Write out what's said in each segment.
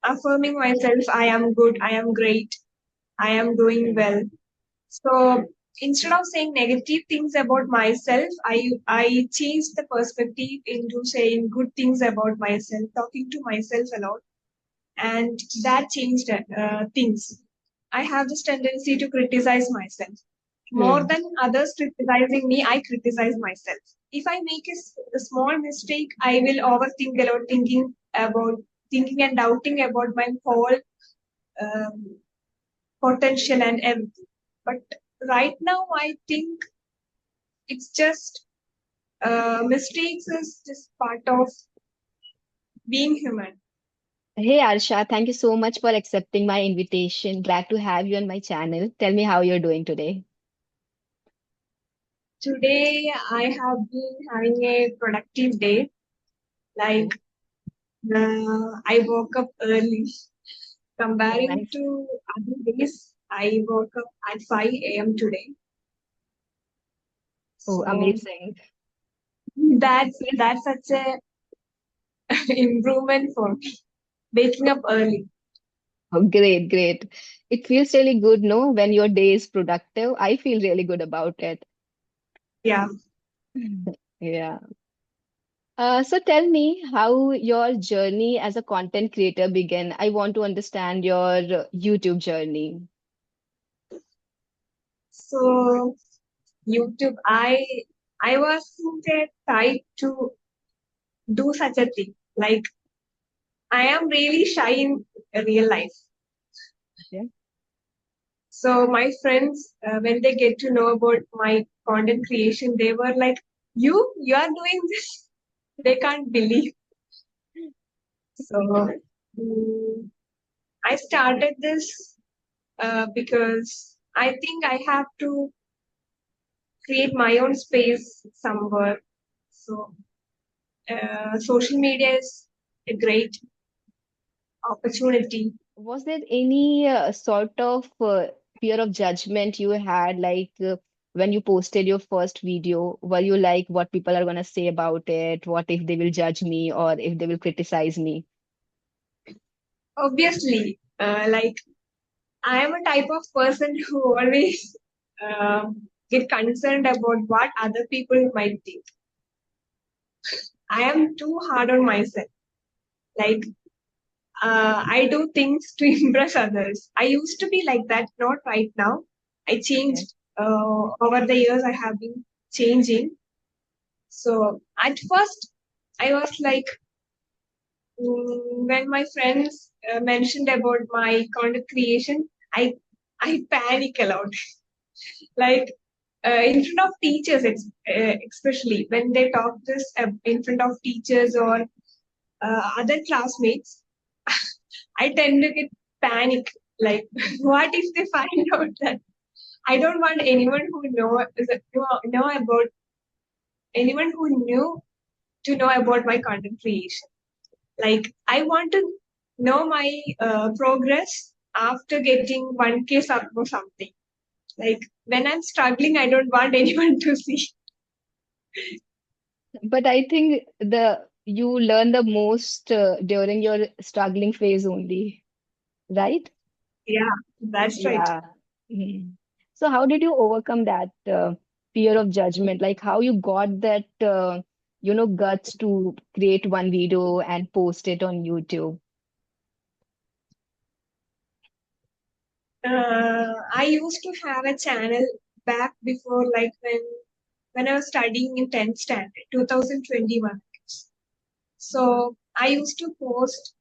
affirming myself, I am good, I am great, I am doing well. So instead of saying negative things about myself, I changed the perspective into saying good things about myself, talking to myself a lot, and that changed things. I have this tendency to criticize myself. More Hmm. than others criticizing me, I criticize myself. If I make a small mistake, I will overthink a lot, thinking and doubting about my whole um, potential and everything. But right now, I think it's just mistakes is just part of being human. Hey Arsha, thank you so much for accepting my invitation. Glad to have you on my channel. Tell me how you're doing today. Today, I have been having a productive day. Like, Okay. I woke up early. Oh, Comparing nice. to other days, I woke up at 5 a.m. today. Oh, So amazing. that's such a improvement for me. Waking up early. Oh, great, great. It feels really good, no, when your day is productive. I feel really good about it. Yeah. Yeah. So tell me how your journey as a content creator began. I want to understand your YouTube journey. So YouTube, I wasn't a type to do such a thing. Like I am really shy in real life. Yeah. So my friends, when they get to know about my content creation, they were like, you are doing this?" They can't believe. So mm, I started this because I think I have to create my own space somewhere. So social media is a great opportunity. Was there any sort of fear of judgment you had, like when you posted your first video? Were you like, what people are gonna say about it? What if they will judge me or if they will criticize me? Obviously, like I am a type of person who always get concerned about what other people might think. I am too hard on myself. Like I do things to impress others. I used to be like that, not right now. I Okay. changed over the years. I have been changing. So at first, I was like, when my friends mentioned about my content creation, I panic a lot. Like in front of teachers, especially when they talk this in front of teachers or other classmates, I tend to get panic. Like, what if they find out that I don't want anyone who know about anyone who knew to know about my content creation. Like, I want to know my progress after getting 1K sub or something. Like, when I'm struggling, I don't want anyone to see. But I think the you learn the most during your struggling phase only, right? Yeah, that's right. Yeah. Mhm. So how did you overcome that fear of judgment? Like how you got that guts to create one video and post it on YouTube? I used to have a channel back before, like when I was studying in 10th standard, 2021. So I used to post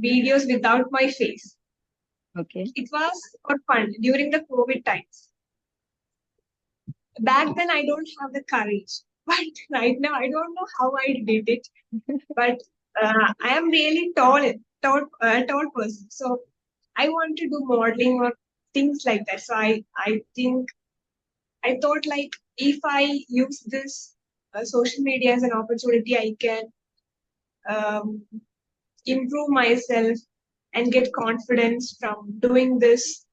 videos without my face. Okay. It was for fun during the COVID times. Back then, I don't have the courage, but right now, I don't know how I did it. But I am really tall person. So I want to do modeling or things like that. So I think I thought like if I use this social media as an opportunity, I can um, improve myself and get confidence from doing this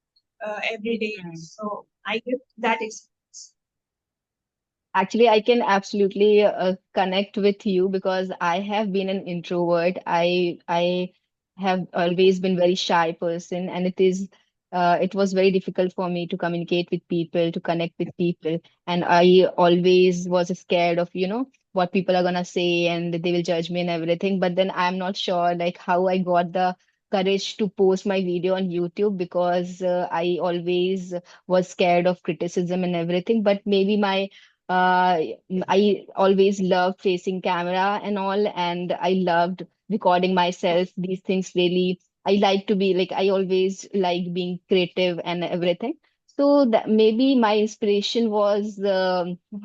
every day. Mm. So I guess that is Actually, I can absolutely connect with you because I have been an introvert. I have always been very shy person, and it was very difficult for me to communicate with people, to connect with people, and I always was scared of, what people are gonna say and they will judge me and everything. But then I'm not sure like how I got the courage to post my video on YouTube, because I always was scared of criticism and everything. But maybe uh, I always loved facing camera and all, and I loved recording myself. These things really, I like to be like, I always like being creative and everything. So that maybe my inspiration was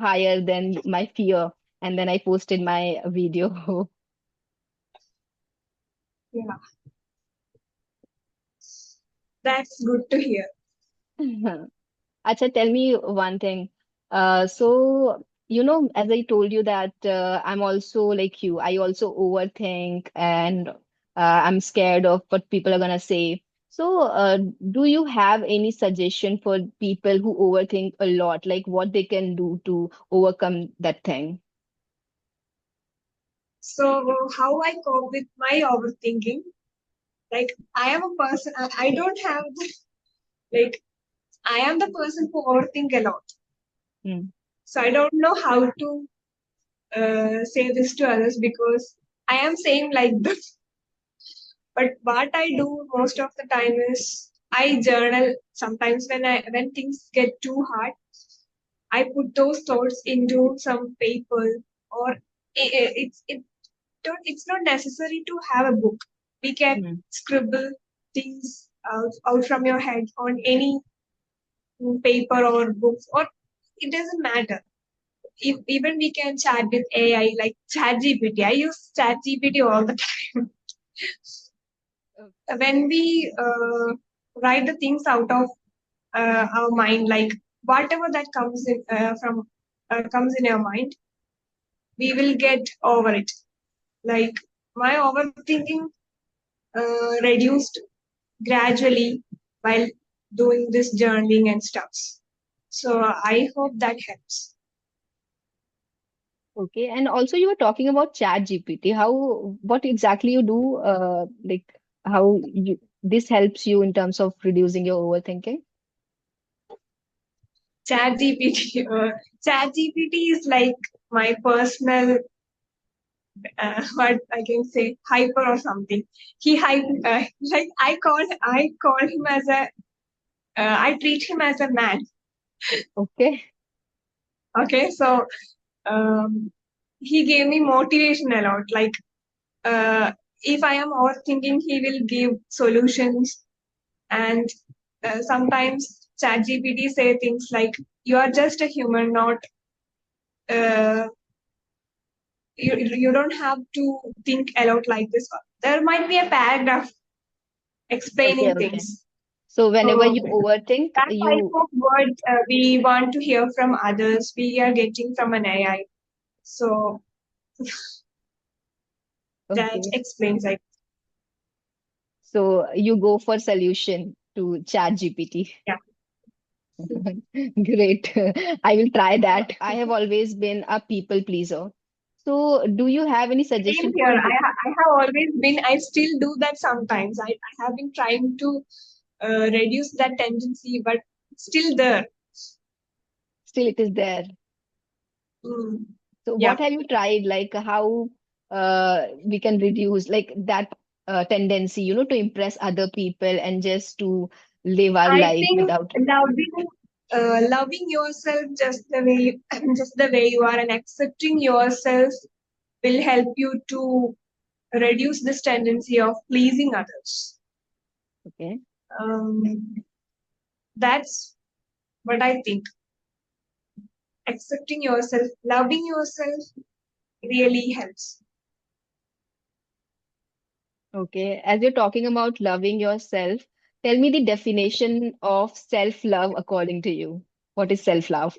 higher than my fear. And then I posted my video. Yeah, that's good to hear. Acha, tell me one thing. As I told you that I'm also like you, I also overthink, and I'm scared of what people are gonna say. So, do you have any suggestion for people who overthink a lot, like what they can do to overcome that thing? So, how I cope with my overthinking? Like, I am a person, I don't have, like, I am the person who overthink a lot. Hmm. So, I don't know how to say this to others because I am saying like this. But what I do most of the time is I journal. Sometimes when things get too hard, I put those thoughts into some paper, or it's not necessary to have a book. We can Hmm. scribble things out from your head on any paper or books, or it doesn't matter. Even we can chat with AI like ChatGPT. I use ChatGPT all the time. Okay. When we write the things out of our mind, like whatever that comes in our mind, we will get over it. Like my overthinking reduced gradually while doing this journaling and stuff. So I hope that helps. Okay. And also you were talking about Chat GPT. What exactly you do, like how this helps you in terms of reducing your overthinking? ChatGPT, ChatGPT is like my personal, what I can say, hyper or something. He hype, like I call him as I treat him as a man. Okay. Okay, so um, he gave me motivation a lot. Like uh, if I am overthinking, he will give solutions. And sometimes ChatGPT say things like, "You are just a human, not uh, you don't have to think a lot like this." There might be a paragraph Okay, explaining okay. things. So whenever So you overthink, that type you of word we want to hear from others, we are getting from an AI. So that okay. explains it. So you go for solution to Chat GPT. Yeah. Great. I will try that. I have always been a people pleaser. So do you have any Same suggestion here. for I have always been, I still do that sometimes. I have been trying to reduce that tendency, but it's still there. still it is there? Mm. So Yeah. what have you tried? Like how we can reduce like that tendency, to impress other people and just to live our I life think without. loving yourself just the way just the way you are and accepting yourself will help you to reduce this tendency of pleasing others. Okay. That's what I think. Accepting yourself, loving yourself really helps. Okay. As you're talking about loving yourself, tell me the definition of self-love according to you. What is self-love?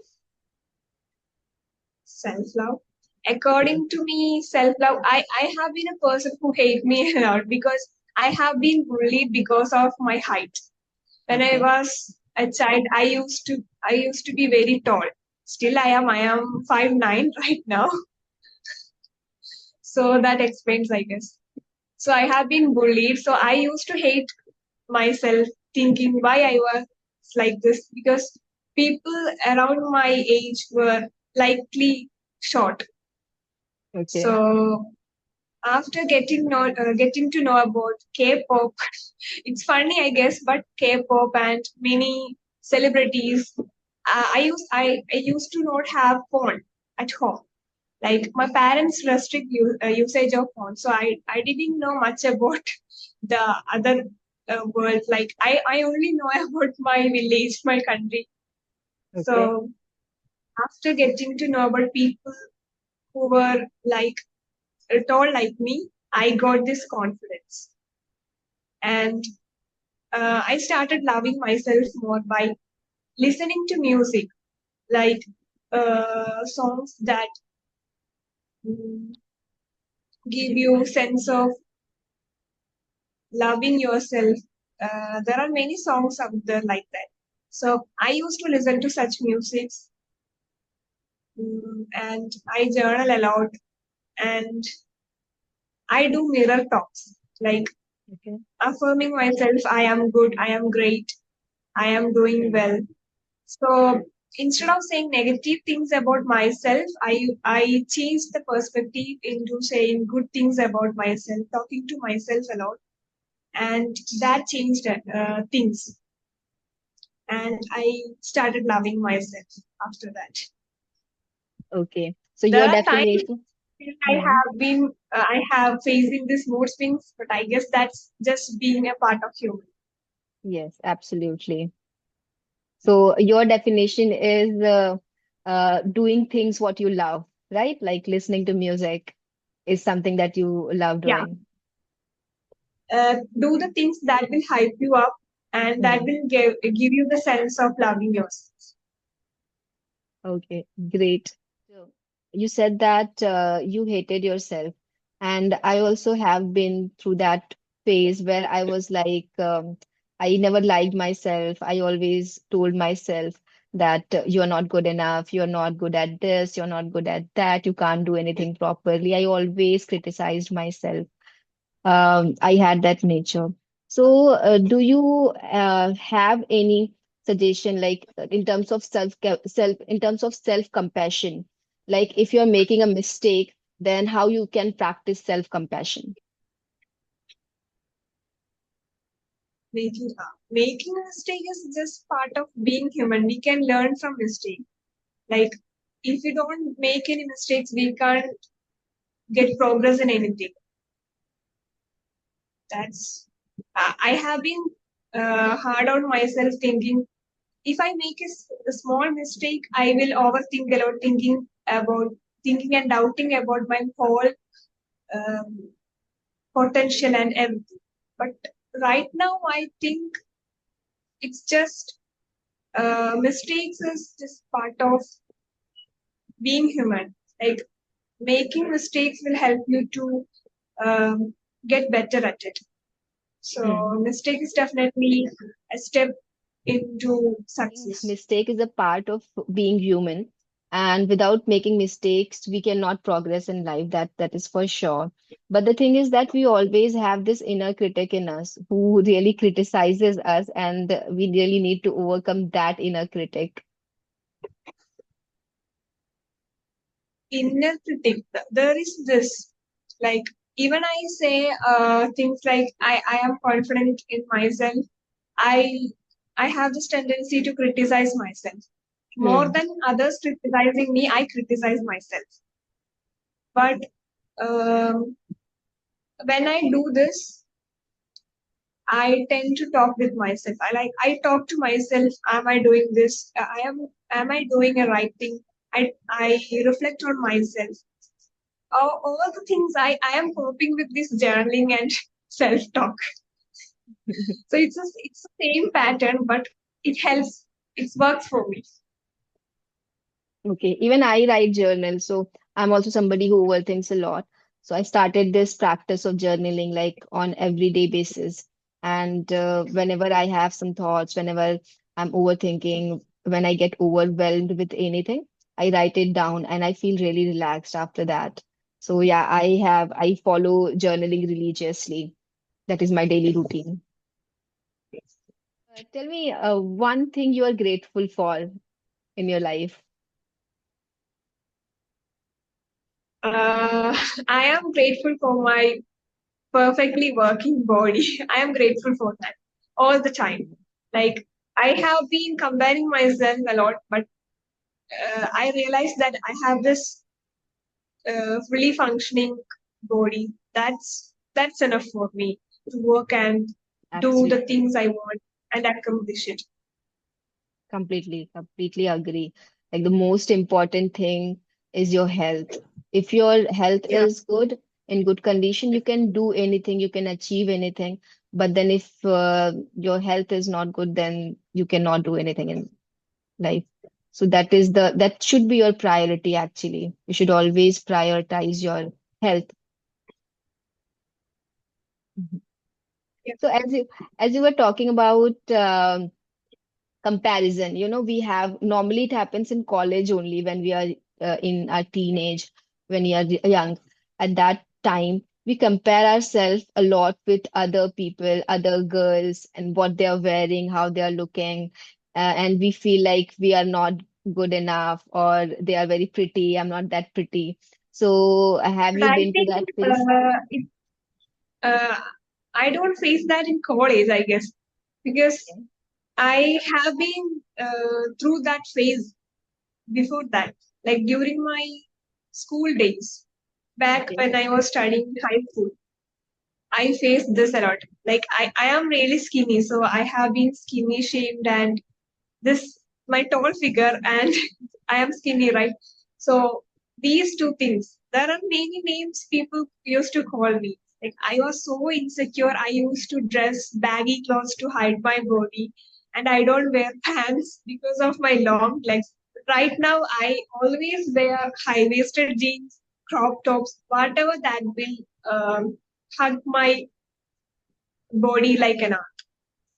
Self love. Yes. According to me, self love, I have been a person who hate me a lot because I have been bullied because of my height. When I Okay. was a child, I used to be very tall. Still I am 5'9" right now. So that explains, I guess. So I have been bullied. So I used to hate myself, thinking why I was like this, because people around my age were likely short. Okay. So after getting to know about K-pop, it's funny, I guess, but K-pop and many celebrities, I used to not have phone at home. Like my parents restrict usage of phone, so I didn't know much about the other world. Like I only know about my village, my country. Okay. So after getting to know about people who were like tall like me, I got this confidence, and I started loving myself more by listening to music, like songs that mm, give you sense of loving yourself. There are many songs out there like that. So I used to listen to such music, and I journal a lot, and I do mirror talks, like Okay. affirming myself, I am good, I am great, I am doing well. So instead of saying negative things about myself, I changed the perspective into saying good things about myself, talking to myself a lot, and that changed things. And I started loving myself after that. Okay. So There your are times definition. when Hmm. I have facing this mood swings, but I guess that's just being a part of human. Yes, absolutely. So your definition is doing things what you love, right? Like listening to music is something that you love Yeah, doing. do the things that will hype you up and that Hmm. will give you the sense of loving yourself. Okay, great. So you said that you hated yourself, and I also have been through that phase where I was like, I never liked myself. I always told myself that you're not good enough, you're not good at this, you're not good at that, you can't do anything properly. I always criticized myself. I had that nature. So, do you have any suggestion, like in terms of in terms of self compassion? Like if you're making a mistake, then how you can practice self compassion? Making a mistake is just part of being human. We can learn from mistake. Like if we don't make any mistakes, we can't get progress in anything. That's I have been hard on myself, thinking if I make a small mistake, I will overthink a lot, thinking and doubting about my whole um, potential and everything. But right now, I think it's just mistakes is just part of being human. Like making mistakes will help you to get better at it. Hmm. So mistake is definitely a step into Think success. mistake is a part of being human, and without making mistakes we cannot progress in life, that is for sure. But the thing is that we always have this inner critic in us who really criticizes us, and we really need to overcome that inner critic. Inner critic, there is this, like even I say things like I am confident in myself. I i have this tendency to criticize myself more Hmm. than others criticizing me. I criticize myself, but um, when I do this, I tend to talk with myself. I talk to myself, am I doing this? Am I doing a right thing? I reflect on myself. All the things I am coping with this journaling and self talk. So it's the same pattern, but it helps. It works for me. Okay, even I write journal, so I'm also somebody who overthinks a lot. So I started this practice of journaling like on everyday basis. And whenever I have some thoughts, whenever I'm overthinking, when I get overwhelmed with anything, I write it down and I feel really relaxed after that. So yeah, I follow journaling religiously. That is my daily routine. Tell me one thing you are grateful for in your life. Uh, I am grateful for my perfectly working body. I am grateful for that all the time. Like, I have been comparing myself a lot, but I realized that I have this fully functioning body. That's enough for me to work and do the Absolutely. things I want and accomplish it. Completely agree. Like the most important thing is your health. If your health Yeah. is good, in good condition, you can do anything, you can achieve anything. But then if your health is not good, then you cannot do anything in life. So that should be your priority actually. You should always prioritize your health. Mhm. Yeah. So as you were talking about comparison, we have normally it happens in college only when we are in our teenage, when we are young. At that time we compare ourselves a lot with other people, other girls, and what they are wearing, how they are looking, and we feel like we are not good enough, or they are very pretty, I'm not that pretty. So have But you I been to think that phase? uh, I don't face that in college, I guess, because Okay. I have been through that phase before that, like during my school days, back Okay. when I was studying high school. I face this a lot. Like I am really skinny, so I have been skinny shamed and this my tall figure and I am skinny, right? So these two things. There are many names people used to call me. Like I was so insecure. I used to dress baggy clothes to hide my body, and I don't wear pants because of my long legs. Right now, I always wear high-waisted jeans, crop tops, whatever that will hug my body like an art.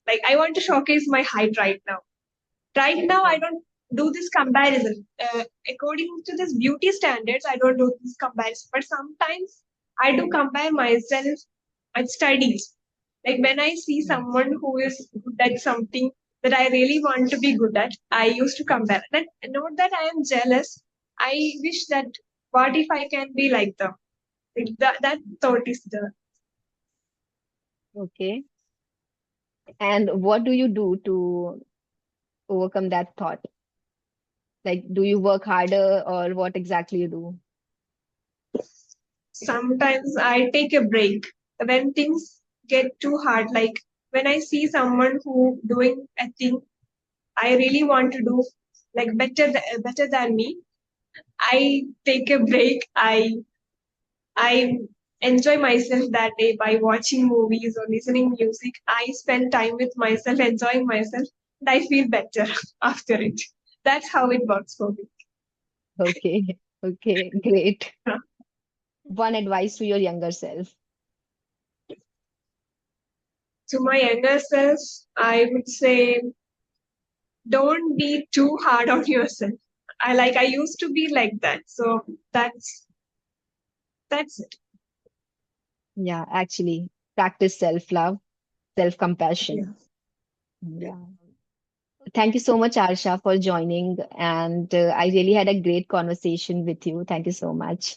Like I want to showcase my height right now I Okay. don't do this comparison according to this beauty standards. I don't do this comparison, but sometimes I do compare myself at studies. Like when I see Yes. someone who is good at something that I really want to be good at, I used to compare that. Not that I am jealous, I wish that what if I can be like them. Like that thought is there. Okay. And what do you do to overcome that thought? Like, do you work harder or what exactly you do? Sometimes I take a break when things get too hard. Like when I see someone who doing a thing I really want to do, like better than me. I take a break. I enjoy myself that day by watching movies or listening music. I spend time with myself, enjoying myself, and I feel better after it. That's how it works for me. Okay. Okay. Great. One advice to your younger self. To my younger self, I would say don't be too hard on yourself. I used to be like that. So that's it. Yeah, actually, practice self-love, Yeah. self-compassion. Yeah. Thank you so much, Arsha, for joining. And I really had a great conversation with you. Thank you so much.